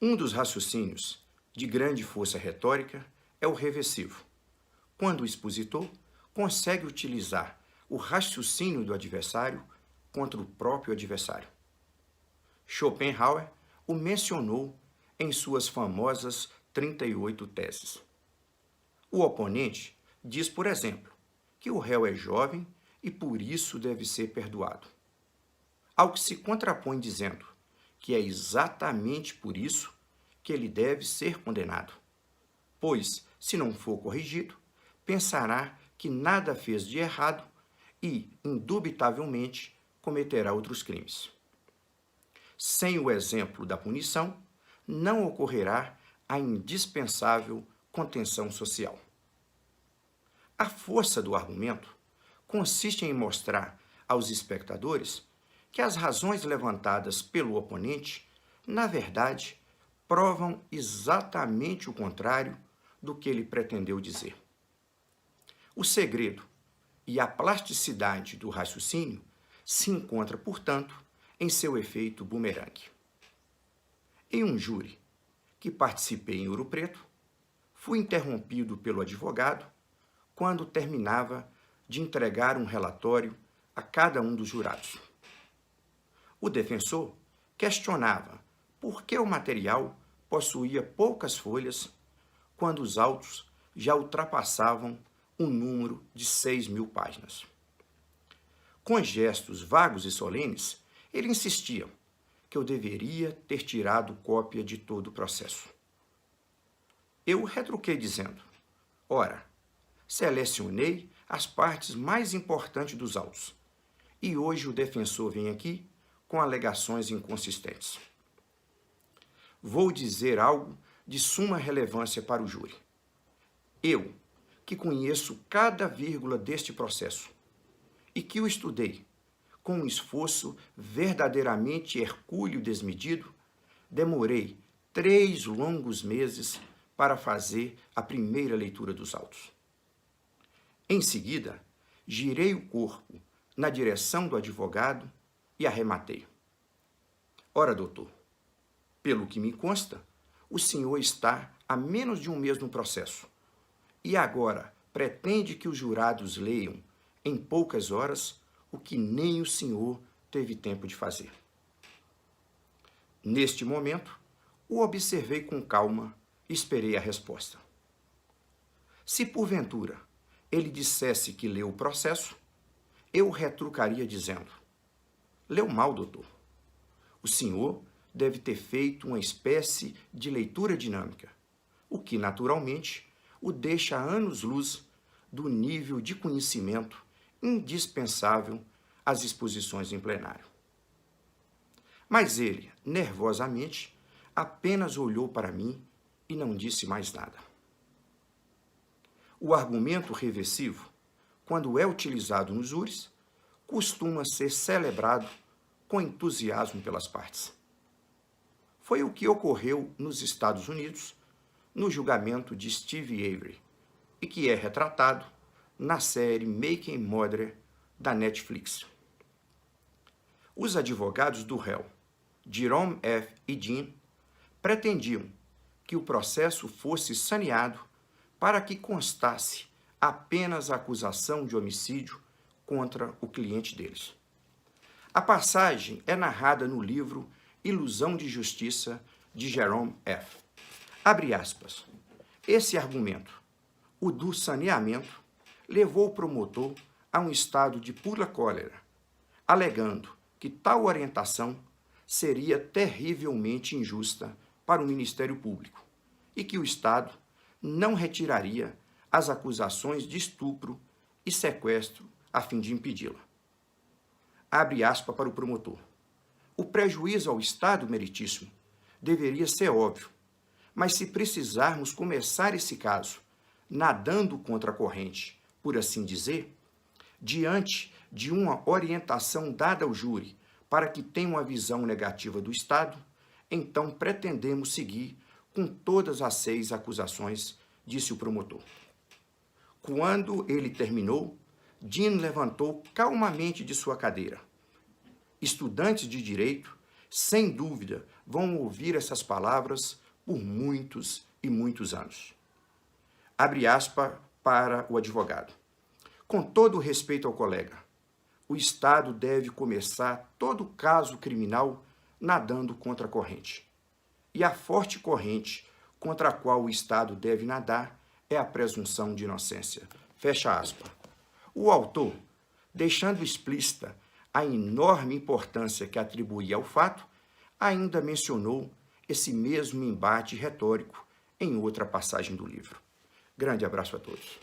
Um dos raciocínios de grande força retórica é o reversivo, quando o expositor consegue utilizar o raciocínio do adversário contra o próprio adversário. Schopenhauer o mencionou em suas famosas 38 teses. O oponente diz, por exemplo, que o réu é jovem e por isso deve ser perdoado. Ao que se contrapõe dizendo que é exatamente por isso que ele deve ser condenado, pois, se não for corrigido, pensará que nada fez de errado e, indubitavelmente, cometerá outros crimes. Sem o exemplo da punição, não ocorrerá a indispensável contenção social. A força do argumento consiste em mostrar aos espectadores que as razões levantadas pelo oponente, na verdade, provam exatamente o contrário do que ele pretendeu dizer. O segredo e a plasticidade do raciocínio se encontra, portanto, em seu efeito bumerangue. Em um júri que participei em Ouro Preto, fui interrompido pelo advogado quando terminava de entregar um relatório a cada um dos jurados. O defensor questionava por que o material possuía poucas folhas quando os autos já ultrapassavam um número de 6.000 páginas. Com gestos vagos e solenes, ele insistia que eu deveria ter tirado cópia de todo o processo. Eu retruquei dizendo: ora, selecionei as partes mais importantes dos autos, e hoje o defensor vem aqui com alegações inconsistentes. Vou dizer algo de suma relevância para o júri. Eu, que conheço cada vírgula deste processo e que o estudei com um esforço verdadeiramente hercúleo desmedido, demorei 3 longos meses para fazer a primeira leitura dos autos. Em seguida, girei o corpo na direção do advogado e arrematei. Ora, doutor, pelo que me consta, o senhor está há menos de um mês no processo e agora pretende que os jurados leiam em poucas horas o que nem o senhor teve tempo de fazer. Neste momento, o observei com calma e esperei a resposta. Se porventura ele dissesse que leu o processo, eu retrucaria dizendo: leu mal, doutor. O senhor deve ter feito uma espécie de leitura dinâmica, o que, naturalmente, o deixa a anos-luz do nível de conhecimento indispensável às exposições em plenário. Mas ele, nervosamente, apenas olhou para mim e não disse mais nada. O argumento reversivo, quando é utilizado nos júris, costuma ser celebrado com entusiasmo pelas partes. Foi o que ocorreu nos Estados Unidos no julgamento de Steve Avery e que é retratado na série Making Murder da Netflix. Os advogados do réu, Jerome F. e Dean, pretendiam que o processo fosse saneado para que constasse apenas a acusação de homicídio contra o cliente deles. A passagem é narrada no livro Ilusão de Justiça, de Jerome F. Abre aspas. Esse argumento, o do saneamento, levou o promotor a um estado de pura cólera, alegando que tal orientação seria terrivelmente injusta para o Ministério Público e que o Estado não retiraria as acusações de estupro e sequestro a fim de impedi-la. Abre aspas para o promotor. O prejuízo ao Estado Meritíssimo deveria ser óbvio, mas se precisarmos começar esse caso nadando contra a corrente, por assim dizer, diante de uma orientação dada ao júri para que tenha uma visão negativa do Estado, então pretendemos seguir com todas as 6 acusações, disse o promotor. Quando ele terminou, Dean levantou calmamente de sua cadeira. Estudantes de direito, sem dúvida, vão ouvir essas palavras por muitos e muitos anos. Abre aspas para o advogado. Com todo o respeito ao colega, o Estado deve começar todo caso criminal nadando contra a corrente. E a forte corrente contra a qual o Estado deve nadar é a presunção de inocência. Fecha aspas. O autor, deixando explícita a enorme importância que atribuía ao fato, ainda mencionou esse mesmo embate retórico em outra passagem do livro. Grande abraço a todos.